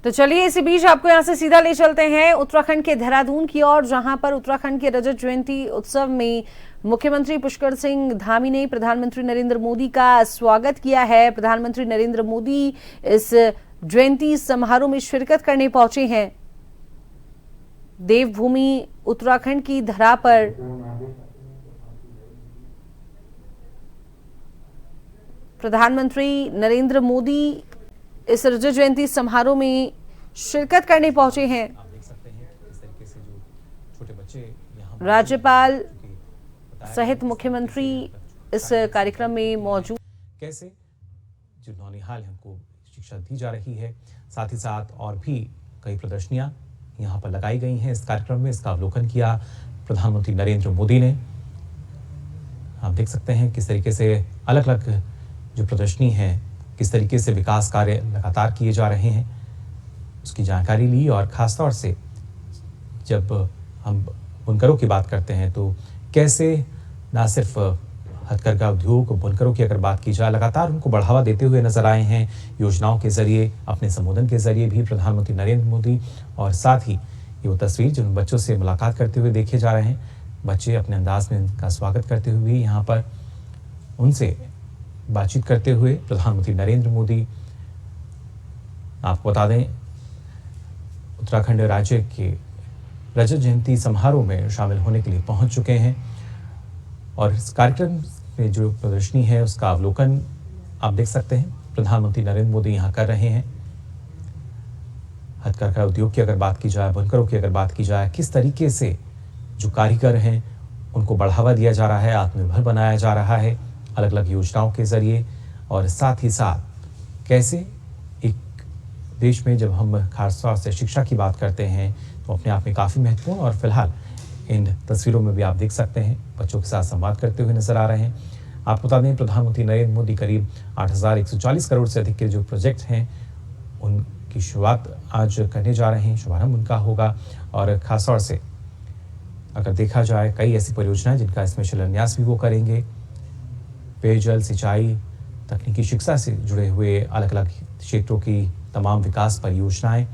तो चलिए इसी बीच आपको यहां से सीधा ले चलते हैं उत्तराखंड के देहरादून की ओर, जहां पर उत्तराखंड के रजत जयंती उत्सव में मुख्यमंत्री पुष्कर सिंह धामी ने प्रधानमंत्री नरेंद्र मोदी का स्वागत किया है। प्रधानमंत्री नरेंद्र मोदी इस जयंती समारोह में शिरकत करने पहुंचे हैं। देवभूमि उत्तराखंड की धरा पर प्रधानमंत्री नरेंद्र मोदी इस रजत जयंती समारोह में शिरकत करने पहुंचे हैं। आप देख सकते हैं इस तरीके से जो छोटे बच्चे यहाँ राज्यपाल सहित मुख्यमंत्री इस कार्यक्रम में मौजूद। कैसे जो नौनिहाल है उनको शिक्षा दी जा रही है, साथ ही साथ और भी कई प्रदर्शनियां यहाँ पर लगाई गई हैं। इस कार्यक्रम में इसका अवलोकन किया प्रधानमंत्री नरेंद्र मोदी ने। आप देख सकते हैं किस तरीके से अलग अलग जो प्रदर्शनी है, किस तरीके से विकास कार्य लगातार किए जा रहे हैं, उसकी जानकारी ली। और ख़ासतौर से जब हम बुनकरों की बात करते हैं तो कैसे ना सिर्फ हथकरघा उद्योग, बुनकरों की अगर बात की जाए, लगातार उनको बढ़ावा देते हुए नजर आए हैं योजनाओं के जरिए, अपने संबोधन के जरिए भी प्रधानमंत्री नरेंद्र मोदी। और साथ ही ये वो तस्वीर जिन बच्चों से मुलाकात करते हुए देखे जा रहे हैं, बच्चे अपने अंदाज में उनका स्वागत करते हुए भी यहाँ पर उनसे बातचीत करते हुए प्रधानमंत्री नरेंद्र मोदी। आपको बता दें उत्तराखंड राज्य के रजत जयंती समारोह में शामिल होने के लिए पहुंच चुके हैं। और इस कार्यक्रम में जो प्रदर्शनी है उसका अवलोकन आप देख सकते हैं प्रधानमंत्री नरेंद्र मोदी यहाँ कर रहे हैं। हथकरघा उद्योग की अगर बात की जाए, बुनकरों की अगर बात की जाए, किस तरीके से जो कारीगर हैं उनको बढ़ावा दिया जा रहा है, आत्मनिर्भर बनाया जा रहा है अलग अलग योजनाओं के जरिए। और साथ ही साथ कैसे एक देश में जब हम खासतौर से शिक्षा की बात करते हैं तो अपने आप में काफ़ी महत्वपूर्ण, और फिलहाल इन तस्वीरों में भी आप देख सकते हैं बच्चों के साथ संवाद करते हुए नजर आ रहे हैं। आपको बता दें प्रधानमंत्री नरेंद्र मोदी करीब 8,140 करोड़ से अधिक के जो प्रोजेक्ट हैं उनकी शुरुआत आज करने जा रहे हैं, शुभारंभ उनका होगा। और खासतौर से अगर देखा जाए कई ऐसी परियोजनाएं जिनका इसमें शिलान्यास भी वो करेंगे। पेयजल, सिंचाई, तकनीकी शिक्षा से जुड़े हुए अलग अलग क्षेत्रों की तमाम विकास परियोजनाएं।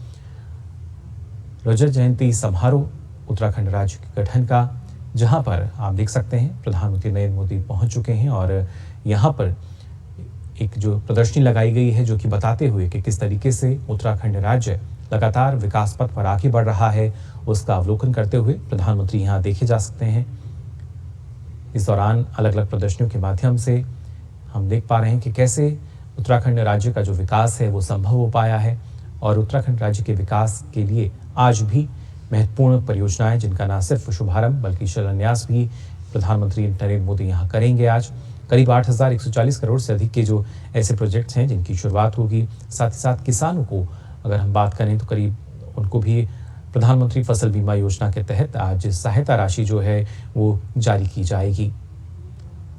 रजत जयंती समारोह उत्तराखंड राज्य के गठन का, जहां पर आप देख सकते हैं प्रधानमंत्री नरेंद्र मोदी पहुंच चुके हैं। और यहां पर एक जो प्रदर्शनी लगाई गई है जो कि बताते हुए कि किस तरीके से उत्तराखंड राज्य लगातार विकास पथ पर आगे बढ़ रहा है, उसका अवलोकन करते हुए प्रधानमंत्री यहाँ देखे जा सकते हैं। इस दौरान अलग अलग प्रदर्शनियों के माध्यम से हम देख पा रहे हैं कि कैसे उत्तराखंड राज्य का जो विकास है वो संभव हो पाया है। और उत्तराखंड राज्य के विकास के लिए आज भी महत्वपूर्ण परियोजनाएं जिनका न सिर्फ शुभारंभ बल्कि शिलान्यास भी प्रधानमंत्री नरेंद्र मोदी यहाँ करेंगे। आज करीब 8,140 करोड़ से अधिक के जो ऐसे प्रोजेक्ट्स हैं जिनकी शुरुआत होगी। साथ ही साथ किसानों को अगर हम बात करें तो करीब उनको भी प्रधानमंत्री फसल बीमा योजना के तहत आज सहायता राशि जो है वो जारी की जाएगी।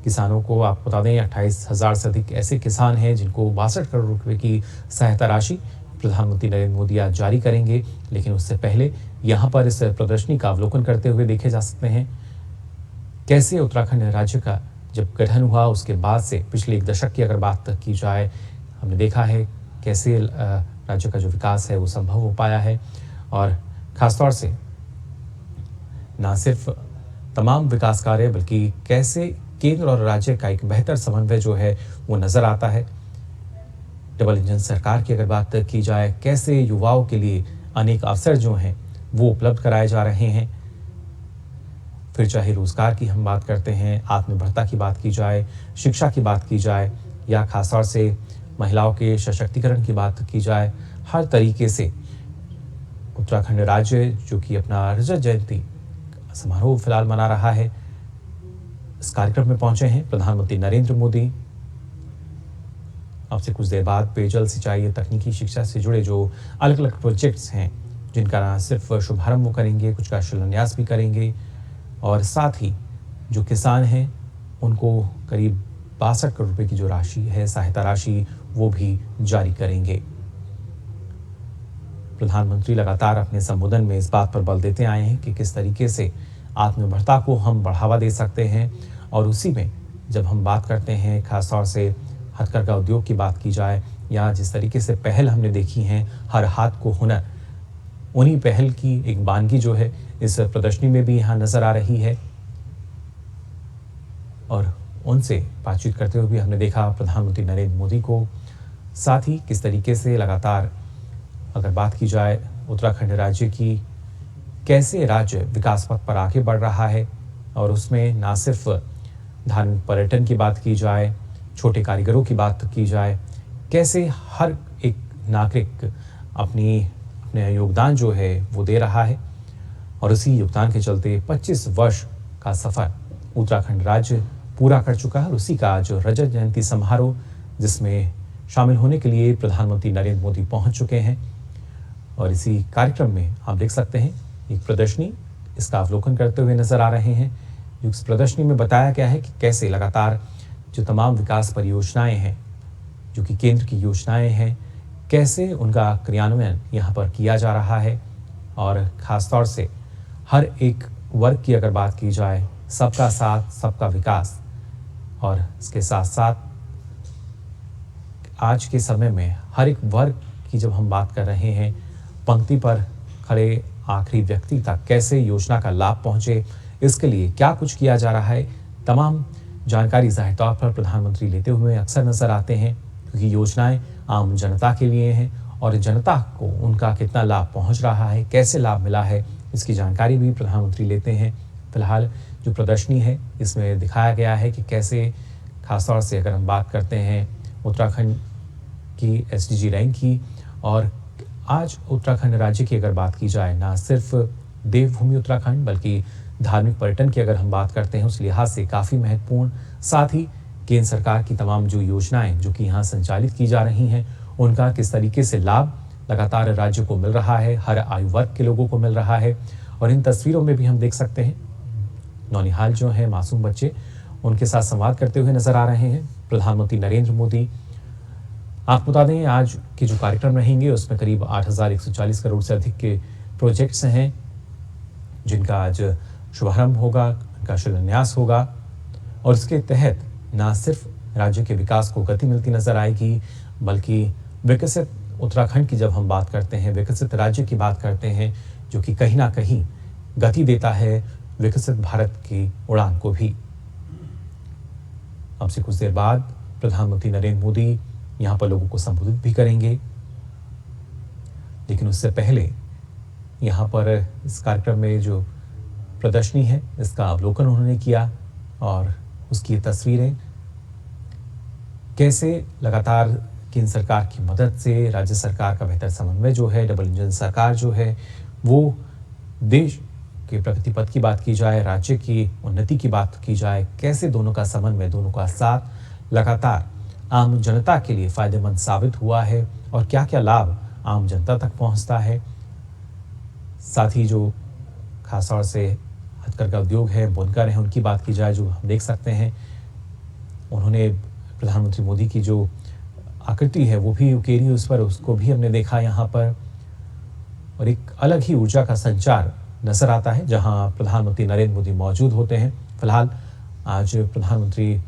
किसानों को आप बता दें 28,000 से अधिक ऐसे किसान हैं जिनको 62 करोड़ रुपए की सहायता राशि प्रधानमंत्री नरेंद्र मोदी आज जारी करेंगे। लेकिन उससे पहले यहाँ पर इस प्रदर्शनी का अवलोकन करते हुए देखे जा सकते हैं कैसे उत्तराखंड राज्य का जब गठन हुआ उसके बाद से पिछले एक दशक की अगर बात की जाए, हमने देखा है कैसे राज्य का जो विकास है वो संभव हो पाया है। और खासतौर से ना सिर्फ तमाम विकास कार्य बल्कि कैसे केंद्र और राज्य का एक बेहतर समन्वय जो है वो नजर आता है। डबल इंजन सरकार की अगर बात की जाए, कैसे युवाओं के लिए अनेक अवसर जो हैं वो उपलब्ध कराए जा रहे हैं। फिर चाहे रोजगार की हम बात करते हैं, आत्मनिर्भरता की बात की जाए, शिक्षा की बात की जाए, या खासतौर से महिलाओं के सशक्तिकरण की बात की जाए, हर तरीके से उत्तराखंड राज्य जो कि अपना रजत जयंती समारोह फिलहाल मना रहा है, इस कार्यक्रम में पहुंचे हैं प्रधानमंत्री नरेंद्र मोदी। अब से कुछ देर बाद पेयजल, सिंचाई, तकनीकी शिक्षा से जुड़े जो अलग अलग प्रोजेक्ट्स हैं जिनका न सिर्फ शुभारंभ वो करेंगे, कुछ का शिलान्यास भी करेंगे। और साथ ही जो किसान हैं उनको करीब 62 करोड़ रुपए की जो राशि है, सहायता राशि, वो भी जारी करेंगे। प्रधानमंत्री लगातार अपने संबोधन में इस बात पर बल देते आए हैं कि किस तरीके से आत्मनिर्भरता को हम बढ़ावा दे सकते हैं। और उसी में जब हम बात करते हैं खासतौर से हथकरघा उद्योग की बात की जाए, या जिस तरीके से पहल हमने देखी हैं, हर हाथ को हुनर, उन्हीं पहल की एक बानगी जो है इस प्रदर्शनी में भी यहाँ नजर आ रही है। और उनसे बातचीत करते हुए भी हमने देखा प्रधानमंत्री नरेंद्र मोदी को। साथ ही किस तरीके से लगातार अगर बात की जाए उत्तराखंड राज्य की, कैसे राज्य विकास पथ पर आगे बढ़ रहा है, और उसमें ना सिर्फ धार्मिक पर्यटन की बात की जाए, छोटे कारीगरों की बात की जाए, कैसे हर एक नागरिक अपने योगदान जो है वो दे रहा है। और उसी योगदान के चलते 25 वर्ष का सफर उत्तराखंड राज्य पूरा कर चुका है। और उसी का आज रजत जयंती समारोह, जिसमें शामिल होने के लिए प्रधानमंत्री नरेंद्र मोदी पहुंच चुके हैं। और इसी कार्यक्रम में हम देख सकते हैं एक प्रदर्शनी, इसका अवलोकन करते हुए नजर आ रहे हैं। इस प्रदर्शनी में बताया गया है कि कैसे लगातार जो तमाम विकास परियोजनाएं हैं, जो कि केंद्र की योजनाएं हैं, कैसे उनका क्रियान्वयन यहाँ पर किया जा रहा है। और ख़ासतौर से हर एक वर्ग की अगर बात की जाए, सबका साथ सबका विकास, और इसके साथ साथ आज के समय में हर एक वर्ग की जब हम बात कर रहे हैं, पंक्ति पर खड़े आखिरी व्यक्ति तक कैसे योजना का लाभ पहुंचे, इसके लिए क्या कुछ किया जा रहा है, तमाम जानकारी जाहिर तौर पर प्रधानमंत्री लेते हुए अक्सर नजर आते हैं, क्योंकि योजनाएं आम जनता के लिए हैं और जनता को उनका कितना लाभ पहुंच रहा है, कैसे लाभ मिला है, इसकी जानकारी भी प्रधानमंत्री लेते हैं। फिलहाल जो प्रदर्शनी है इसमें दिखाया गया है कि कैसे खासतौर से अगर हम बात करते हैं उत्तराखंड की SDG रैंक की, और आज उत्तराखंड राज्य की अगर बात की जाए, ना सिर्फ देवभूमि उत्तराखंड बल्कि धार्मिक पर्यटन की अगर हम बात करते हैं, उस लिहाज से काफ़ी महत्वपूर्ण। साथ ही केंद्र सरकार की तमाम जो योजनाएं जो कि यहाँ संचालित की जा रही हैं, उनका किस तरीके से लाभ लगातार राज्य को मिल रहा है, हर आयु वर्ग के लोगों को मिल रहा है। और इन तस्वीरों में भी हम देख सकते हैं नौनिहाल जो है मासूम बच्चे, उनके साथ संवाद करते हुए नजर आ रहे हैं प्रधानमंत्री नरेंद्र मोदी। आपको बता दें आज के जो कार्यक्रम रहेंगे उसमें करीब 8,140 करोड़ से अधिक के प्रोजेक्ट्स हैं, जिनका आज शुभारंभ होगा, उनका शिलान्यास होगा। और इसके तहत न सिर्फ राज्य के विकास को गति मिलती नजर आएगी, बल्कि विकसित उत्तराखंड की जब हम बात करते हैं, विकसित राज्य की बात करते हैं, जो कि कहीं ना कहीं गति देता है विकसित भारत की उड़ान को भी। अब से कुछ देर बाद प्रधानमंत्री नरेंद्र मोदी यहाँ पर लोगों को संबोधित भी करेंगे, लेकिन उससे पहले यहाँ पर इस कार्यक्रम में जो प्रदर्शनी है इसका अवलोकन उन्होंने किया, और उसकी तस्वीरें कैसे लगातार केंद्र सरकार की मदद से राज्य सरकार का बेहतर समन्वय जो है, डबल इंजन सरकार जो है, वो देश के प्रगति पथ की बात की जाए, राज्य की उन्नति की बात की जाए, कैसे दोनों का समन्वय, दोनों का साथ लगातार आम जनता के लिए फायदेमंद साबित हुआ है, और क्या क्या लाभ आम जनता तक पहुंचता है। साथ ही जो खासतौर से हथकरघा उद्योग है, बुनकर हैं, उनकी बात की जाए, जो हम देख सकते हैं उन्होंने प्रधानमंत्री मोदी की जो आकृति है वो भी उकेरी उस पर, उसको भी हमने देखा यहाँ पर। और एक अलग ही ऊर्जा का संचार नजर आता है जहाँ प्रधानमंत्री नरेंद्र मोदी मौजूद होते हैं। फिलहाल आज प्रधानमंत्री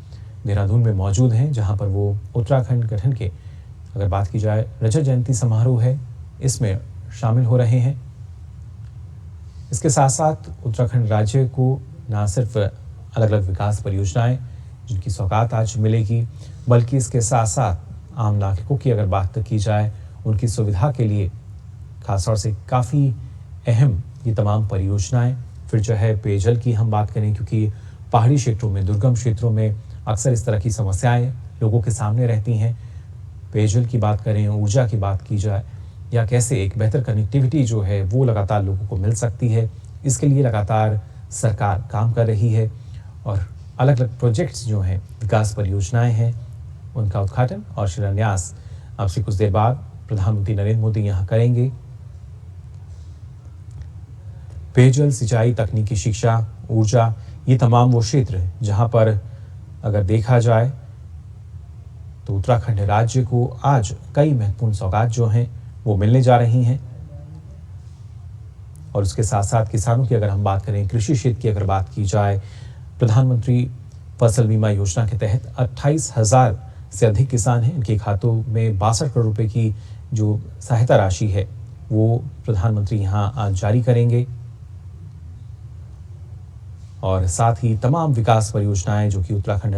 देहरादून में मौजूद हैं, जहाँ पर वो उत्तराखंड गठन के अगर बात की जाए रजत जयंती समारोह है, इसमें शामिल हो रहे हैं। इसके साथ साथ उत्तराखंड राज्य को न सिर्फ अलग अलग विकास परियोजनाएं जिनकी सौगात आज मिलेगी, बल्कि इसके साथ साथ आम नागरिकों की अगर बात की जाए, उनकी सुविधा के लिए खासतौर से काफ़ी अहम ये तमाम परियोजनाएं। फिर जो है पेयजल की हम बात करें, क्योंकि पहाड़ी क्षेत्रों में, दुर्गम क्षेत्रों में अक्सर इस तरह की समस्याएं लोगों के सामने रहती हैं। पेयजल की बात करें, ऊर्जा की बात की जाए, या कैसे एक बेहतर कनेक्टिविटी जो है वो लगातार लोगों को मिल सकती है, इसके लिए लगातार सरकार काम कर रही है। और अलग अलग प्रोजेक्ट्स जो हैं, विकास परियोजनाएं हैं, उनका उद्घाटन और शिलान्यास अब से कुछ देर बाद प्रधानमंत्री नरेंद्र मोदी यहाँ करेंगे। पेयजल, सिंचाई, तकनीकी शिक्षा, ऊर्जा, ये तमाम वो क्षेत्र जहाँ पर अगर देखा जाए तो उत्तराखंड राज्य को आज कई महत्वपूर्ण सौगात जो हैं वो मिलने जा रही हैं। और उसके साथ साथ किसानों की अगर हम बात करें, कृषि क्षेत्र की अगर बात की जाए, प्रधानमंत्री फसल बीमा योजना के तहत 28,000 से अधिक किसान हैं, इनके खातों में 62 करोड़ रुपए की जो सहायता राशि है वो प्रधानमंत्री यहाँ आज जारी करेंगे। और साथ ही तमाम विकास परियोजनाएं जो कि उत्तराखंड